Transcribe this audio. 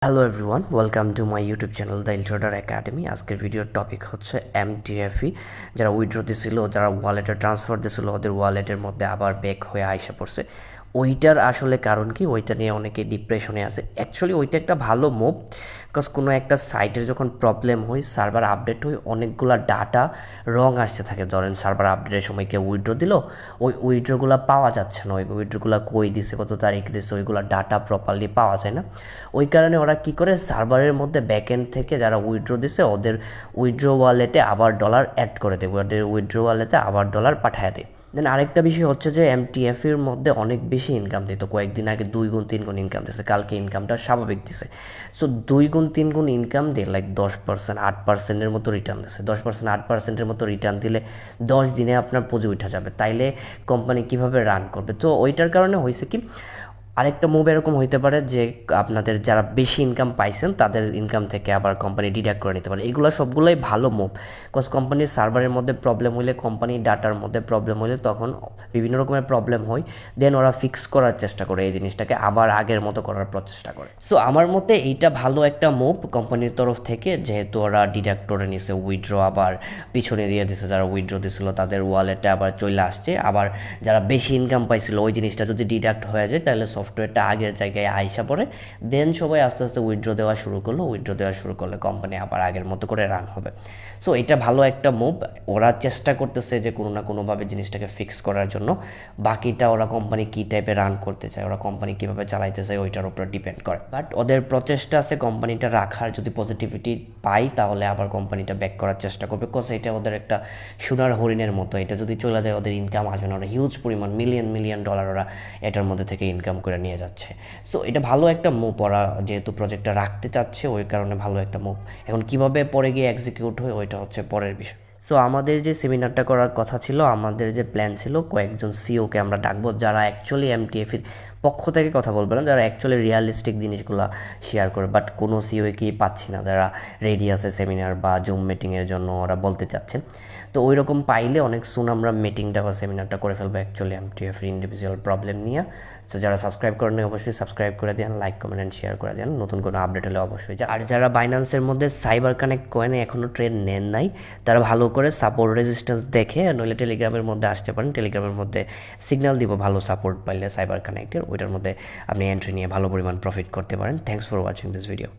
Hello everyone, welcome to my YouTube channel the Intruder academy. আজকের ভিডিওর topic হচ্ছে MTFE. যারা উইথড্র দিছিল, যারা ওয়ালেটে ট্রান্সফার দিছিল, ওদের ওয়ালেটের মধ্যে আবার ব্যাক হয়ে আইসা পড়ছে। ওইটার আসলে কারণ কি, ওইটা নিয়ে অনেকে ডিপ্রেশনে আছে। অ্যাকচুয়ালি ওইটা একটা ভালো মুভ, বিকজ কোনো একটা সাইটের যখন প্রবলেম হয়, সার্ভার আপডেট হয়, অনেকগুলা ডাটা রং আসতে থাকে। ধরেন সার্ভার আপডেটের সময় কেউ উইথড্র দিল, ওই উইথড্রগুলো পাওয়া যাচ্ছে না, ওই উইথড্রগুলো কই দিছে, কত তারিখ দিছে, ওইগুলো ডাটা প্রপারলি পাওয়া যায় না। ওই কারণে ওরা কী করে, সার্ভারের মধ্যে ব্যাকএন্ড থেকে যারা উইথড্র দিছে ওদের উইথড্র ওয়ালেটে আবার ডলার অ্যাড করে দেবে, ওদের উইথড্র ওয়ালেটে আবার ডলার পাঠায় দেয়। দেন আরেকটা বিষয় হচ্ছে যে এমটিএফের মধ্যে অনেক বেশি ইনকাম দিত। কয়েকদিন আগে 2 গুণ 3 গুণ ইনকাম দিছে, কালকে ইনকামটা স্বাভাবিক দিছে। সো 2 গুণ 3 গুণ ইনকাম দিয়ে 10%, 8%-এর মতো রিটার্ন দিছে। 10%, 8%-এর মতো রিটার্ন দিলে 10 দিনে আপনার পুঁজি উঠা যাবে। তাইলে কোম্পানি কীভাবে রান করবে? তো ওইটার কারণে হয়েছে কি, আরেকটা মুভ এরকম হইতে পারে যে আপনাদের যারা বেশি ইনকাম পাইছেন তাদের ইনকাম থেকে আবার কোম্পানি ডিডাক্ট করে নিতে পারে। এগুলো সবগুলোই ভালো মুভ, বিকজ কোম্পানির সার্ভারের মধ্যে প্রবলেম হইলে, কোম্পানির ডাটার মধ্যে প্রবলেম হইলে তখন বিভিন্ন রকমের প্রবলেম হয়। দেন ওরা ফিক্স করার চেষ্টা করে, এই জিনিসটাকে আবার আগের মতো করার প্রচেষ্টা করে। সো আমার মতে এইটা ভালো একটা মুভ কোম্পানির তরফ থেকে, যেহেতু ওরা ডিডাক্ট করে নিছে, উইথড্র আবার পিছনে দিয়ে দিছে। যারা উইথড্র দিছিল তাদের ওয়ালেটে আবার চলে আসছে। আবার যারা বেশি ইনকাম পাইছিল ওই জিনিসটা যদি ডিডাক্ট হয়ে যায় তাহলে সফটওয়্যারটা আগের জায়গায় আইসা পড়ে। দেন সবাই আস্তে আস্তে উইথড্র দেওয়া শুরু করলো। উইথড্র দেওয়া শুরু করলে কোম্পানি আবার আগের মতো করে রান হবে। সো এটা ভালো একটা মুভ। ওরা চেষ্টা করতেছে যে কোনো না কোনোভাবে জিনিসটাকে ফিক্স করার জন্য। বাকিটা ওরা কোম্পানি কী টাইপে রান করতে চায়, ওরা কোম্পানি কীভাবে চালাইতে চায় ওইটার উপর ডিপেন্ড করে। বাট ওদের প্রচেষ্টা আছে কোম্পানিটা রাখার। যদি পজিটিভিটি পাই তাহলে আবার কোম্পানিটা ব্যাক করার চেষ্টা করবে, বিকজ এটা ওদের একটা সোনার হরিণের মতো। এটা যদি চলে যায় ওদের ইনকাম আসবে না। ওরা হিউজ পরিমাণ মিলিয়ন মিলিয়ন ডলার ওরা এটার মধ্যে থেকে ইনকাম করে নিয়ে যাচ্ছে। সো এটা ভালো একটা মুভ। ওরা যেহেতু প্রজেক্টটা রাখতে চাচ্ছে ওই কারণে ভালো একটা মুভ। এখন কিভাবে পরে গিয়ে এক্সিকিউট হয় ওইটা হচ্ছে পরের বিষয়। সো আমাদের যে সেমিনারটা করার কথা ছিল, আমাদের যে প্ল্যান ছিল, কয়েকজন সিওকে আমরা ডাকবো যারা অ্যাকচুয়ালি এমটিএফের পক্ষ থেকে কথা বলবে না, যারা অ্যাকচুয়ালি রিয়ালিস্টিক জিনিসগুলো শেয়ার করে। বাট কোনো সিওকেই পাচ্ছি না যারা রেডি আছে সেমিনার বা জুম মিটিংয়ের জন্য ওরা বলতে চাচ্ছেন। তো ওই রকম পাইলে অনেক সুন আমরা মিটিংটা বা সেমিনারটা করে ফেলবো অ্যাকচুয়ালি এমটিএফের ইন্ডিভিজুয়াল প্রবলেম নিয়ে। সো যারা সাবস্ক্রাইব করেন অবশ্যই সাবস্ক্রাইব করে দেন, লাইক কমেন্ট অ্যান্ড শেয়ার করে দেন। নতুন কোনো আপডেট হলে অবশ্যই আর যারা বাইন্যান্সের মধ্যে সাইবার কানেক্ট কয়েনে এখনও ট্রেড নেন নাই, তারা ভালো করে সাপোর্ট রেজিস্ট্যান্স দেখে নইলে টেলিগ্রামের মধ্যে আসতে পারেন। টেলিগ্রামের মধ্যে সিগন্যাল দিব ভালো সাপোর্ট পাইলে সাইবার কানেক্টের, ওইটার মধ্যে আপনি এন্ট্রি নিয়ে ভালো পরিমাণ প্রফিট করতে পারেন। Thanks for watching this video.